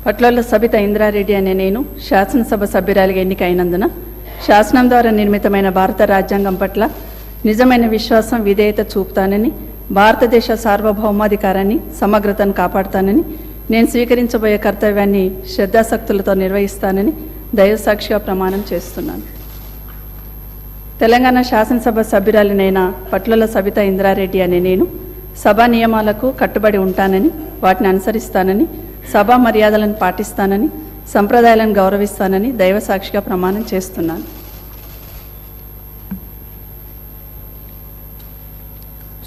పట్లల సబిత ఇంద్రారెడ్డి అనే నేను శాసనసభ సభ్యురాలిగా ఎన్నికైనందున శాసనం ద్వారా నిర్మితమైన భారత రాజ్యాంగం పట్ల నిజమైన విశ్వాసం విధేయత చూపుతానని, భారతదేశ సార్వభౌమాధికారాన్ని సమగ్రతను కాపాడుతానని, నేను స్వీకరించబోయే కర్తవ్యాన్ని శ్రద్ధాశక్తులతో నిర్వహిస్తానని దైవసాక్షిగా ప్రమాణం చేస్తున్నాను. తెలంగాణ శాసనసభ సభ్యురాలినైన పట్లల సబిత ఇంద్రారెడ్డి అనే నేను సభా నియమాలకు కట్టుబడి ఉంటానని, వాటిని అనుసరిస్తానని, సభా మర్యాదలను పాటిస్తానని, సంప్రదాయాలను గౌరవిస్తానని దైవసాక్షిగా ప్రమాణం చేస్తున్నాను.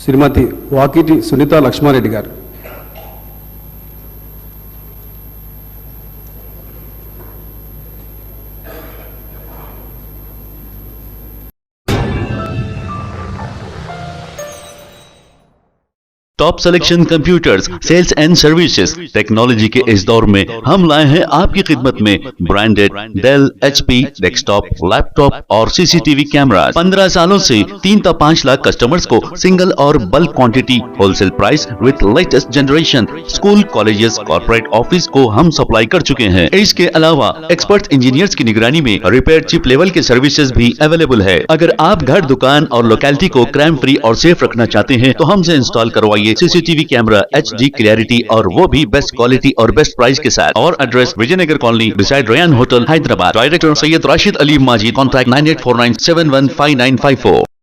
శ్రీమతి వాకిటి సునీత లక్ష్మారెడ్డి గారు. Top selection computers, sales and services. Technology के इस दौर में हम लाए हैं आपकी खिदमत में branded Dell, HP, desktop, laptop और सीसीटीवी कैमरा। 15 सालों से 3 से 5 लाख कस्टमर्स को सिंगल और bulk quantity, wholesale price with latest generation. School, colleges, corporate office को हम सप्लाई कर चुके हैं। इसके अलावा एक्सपर्ट इंजीनियर्स की निगरानी में रिपेयर चिप लेवल के सर्विसेज भी अवेलेबल है। अगर आप घर, दुकान और लोकेलिटी को क्राइम फ्री और सेफ रखना चाहते हैं तो हमसे इंस्टॉल करवाइए सीसीटीवी कैमरा HD क्लैरिटी और वो भी बेस्ट क्वालिटी और बेस्ट प्राइस के साथ। और address Vijayanagar colony beside Ryan hotel, Hyderabad. Director Syed Rashid Ali Majid. Contact 9849715954।